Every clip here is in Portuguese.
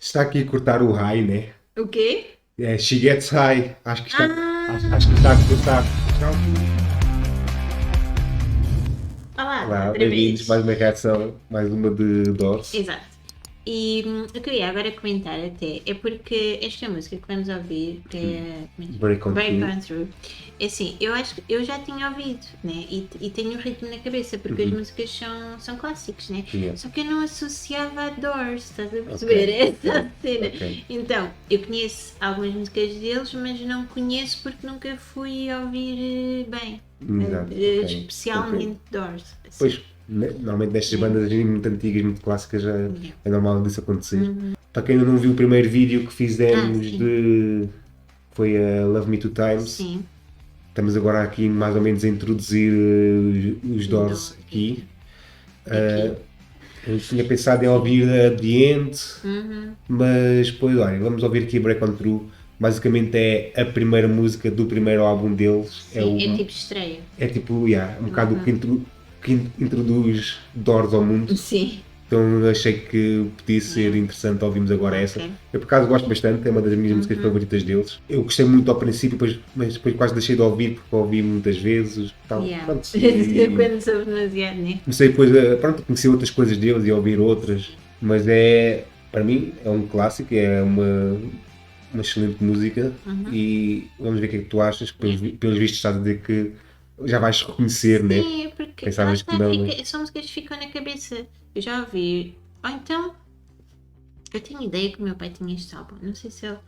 Está aqui a cortar o high, né? O quê? É, she gets high. Acho que está, Ah! acho que está a cortar. Não. Olá, Olá, outra bem-vindos. Mais vez. uma reação, mais uma de Doors. Exato. E eu queria agora comentar até, é porque esta música que vamos ouvir, que é Break on Break Through. On Through, é assim, eu acho que eu já tinha ouvido, né? E tenho o ritmo na cabeça, porque as músicas são clássicos, né? Yeah. Só que eu não associava a Doors, estás a perceber? Ok. Essa a cena. Ok. Então, eu conheço algumas músicas deles, mas não conheço porque nunca fui ouvir bem. Exato, ok. Especialmente Doors. Assim. Pois, normalmente nestas bandas muito antigas, muito clássicas, já é normal disso acontecer. Para quem ainda não viu o primeiro vídeo que fizemos sim. de. Foi a Love Me Two Times. Sim. Estamos agora aqui mais ou menos a introduzir os Doors aqui. Eu tinha pensado em ouvir a The End, mas depois, olha, vamos ouvir aqui Break On Through. Basicamente é a primeira música do primeiro álbum deles. Sim, é tipo estreia. É tipo, yeah, um bocado o que introduz Doors ao mundo. Sim. Então achei que podia ser interessante ouvirmos agora essa. Ok. Eu por acaso gosto bastante, é uma das minhas músicas favoritas deles. Eu gostei muito ao princípio, mas depois quase deixei de ouvir porque ouvi muitas vezes. Tal. Yeah. Pronto, e Quando soube demasiado, né? comecei depois a conhecer outras coisas deles e a ouvir outras. Mas é, para mim, é um clássico, é uma excelente música e vamos ver o que é que tu achas. Pelos vistos estás a dizer que já vais reconhecer, né? Sim, porque Pensavas que não, são músicas que ficam na cabeça. Eu já ouvi. Ou então, eu tenho ideia que o meu pai tinha este álbum. Não sei se ele.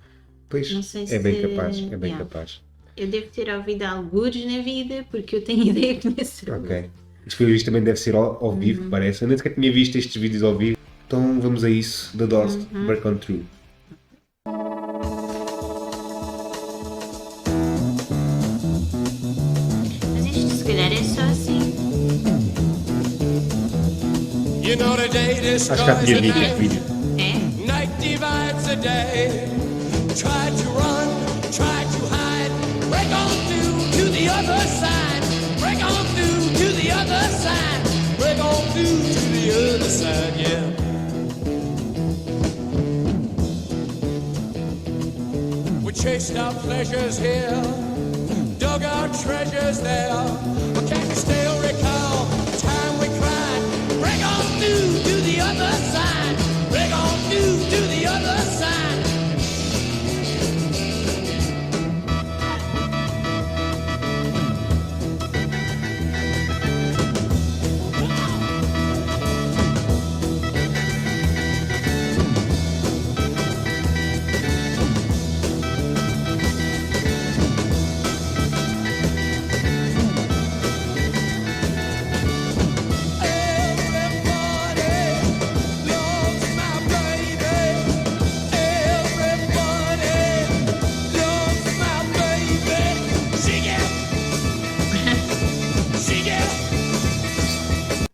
Pois, Não sei é bem se- capaz, é bem yeah. capaz. Eu devo ter ouvido algures na vida, porque eu tenho ideia que nesse Ok. Isto pelo visto também deve ser ao vivo, parece. Eu nem sequer tinha visto estes vídeos ao vivo. Então vamos a isso, The Doors, Break On Through. Mas isto se calhar é só assim. You know the day Acho que já destroys tinha the visto este night, vídeo. É? night divides the day. Try to run, try to hide, break on through to the other side, break on through to the other side, break on through to the other side, yeah. We chased our pleasures here, dug our treasures there. But can you still recall the time we cried? Break on through to the other side. Break on through to the other side.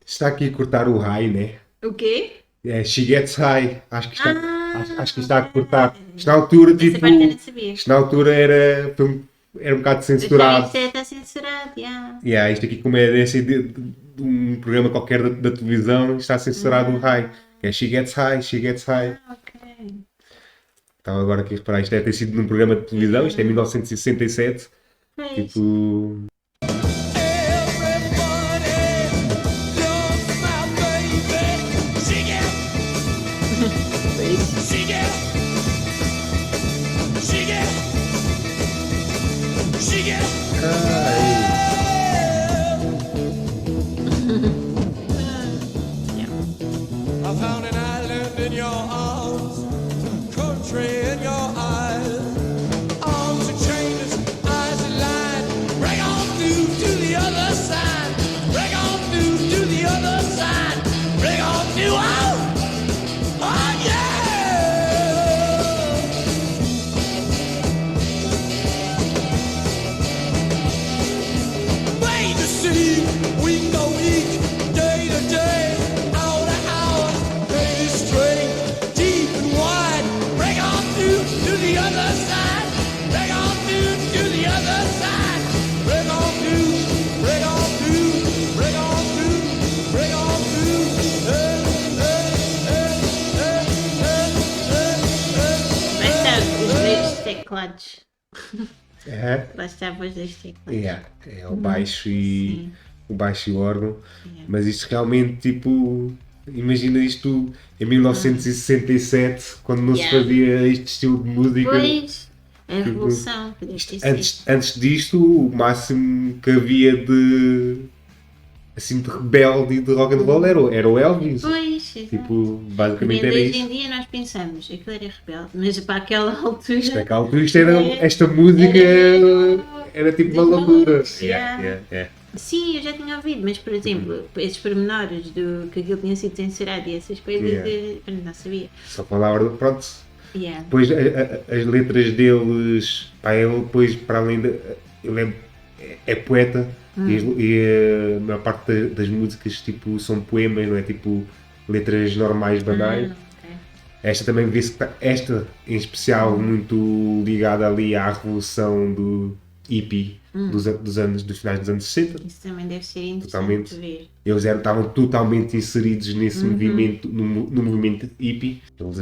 Está aqui a cortar o high, né? O quê? É, she gets high. Acho que está a ok. cortar. Isto na altura, Essa tipo. parte eu não sabia. Isto na altura era um bocado Já censurado. isto está censurado, já. Yeah, isto aqui, como é de um programa qualquer da televisão, está censurado o high. Que é she gets high, she gets high. Ok. Estava agora aqui a reparar, isto deve ter sido num programa de televisão, isto é 1967. Pois. Tipo. I found an island in your arms, country in your eyes. Arms are chainless, eyes are lined. Break on through to the other side. Break on through to the other side. Break on through. Oh, oh yeah! Plain to see, we can go each day to day, hour to hour, day to straight, deep and wide. Break on through. teclados. Lá está a voz dos teclados. É o baixo e o baixo e o órgão. Mas isto realmente, tipo, imagina isto em 1967, quando não se fazia este estilo de música. Pois, a revolução, podia ter sido. Antes disto, o máximo que havia de assim de rebelde e de rock and roll era o Elvis. Pois, exato. Tipo, basicamente era Hoje isso. em dia nós pensamos, aquilo era rebelde, mas para aquela altura. Naquela altura esta música era tipo uma loucura. Sim, eu já tinha ouvido, mas por exemplo, esses pormenores do que aquilo tinha sido censurado e essas coisas, eu não sabia. Só falava, pronto. Yeah. Depois as letras deles, pá, ele depois, para além de. Ele é poeta e a maior parte das músicas tipo, são poemas, não é? Tipo letras normais, banais. Okay. Esta também vê-se que esta em especial muito ligada ali à revolução do hippie dos finais dos anos 60. Isso também deve ser interessante Totalmente. ver. Eles estavam totalmente inseridos nesse movimento, no movimento hippie. Eles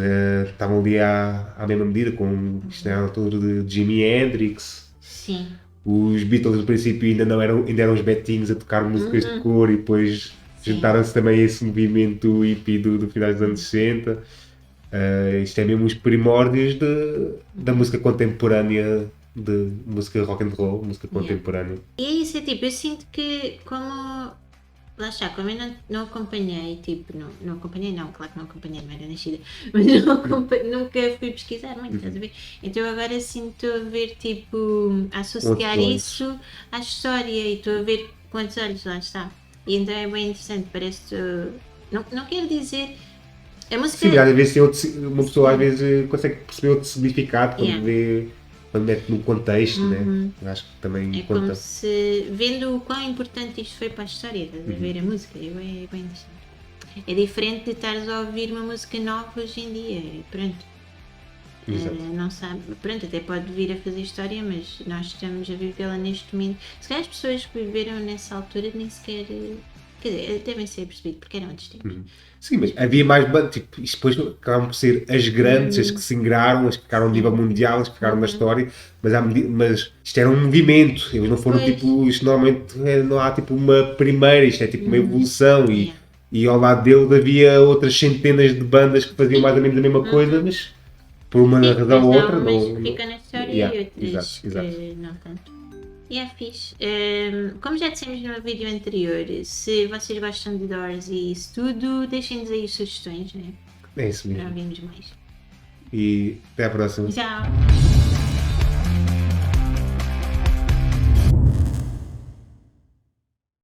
estavam ali à mesma medida, com isto era a altura de Jimi Hendrix. Sim. Os Beatles no princípio ainda eram os betinhos a tocar músicas de cor e depois juntaram-se também a esse movimento hippie do final dos anos 60. Isto é mesmo os primórdios da música contemporânea, de música rock and roll, música contemporânea. E é isso, é tipo, eu sinto que como, lá está, como eu não acompanhei, tipo, não acompanhei não, claro que não acompanhei, não era nascida, mas nunca fui pesquisar muito, estás a ver? Então agora sinto a ver, tipo, a associar isso à história e estou a ver quantos olhos, lá está. E então é bem interessante, parece, não quero dizer, a música... Sim, às vezes uma pessoa às vezes consegue perceber outro significado quando vê, quando mete no contexto, né? Eu acho que também é conta. como se, vendo o quão importante isto foi para a história, estás a ver a música, é bem interessante. É diferente de estares a ouvir uma música nova hoje em dia, pronto. Não sabe, pronto, até pode vir a fazer história, mas nós estamos a vivê-la neste momento. Se calhar as pessoas que viveram nessa altura nem sequer, quer dizer, devem ser percebidos porque eram outros tempos. Sim, mas havia mais bandas, tipo, isto depois acabaram por ser as grandes, as que se ingraram, as que ficaram a nível mundial, as que ficaram na história, mas isto era um movimento, eles não foram tipo, isto normalmente não há tipo uma primeira, isto é tipo uma evolução e ao lado deles havia outras centenas de bandas que faziam mais ou menos a mesma coisa, mas por uma razão ou outra não fica na história e outras exato. que não tanto. E é fixe. Como já dissemos no vídeo anterior, se vocês gostam de Doors e isso tudo, deixem-nos aí sugestões, né? É isso mesmo. Para ouvirmos mais. E até à próxima. Tchau!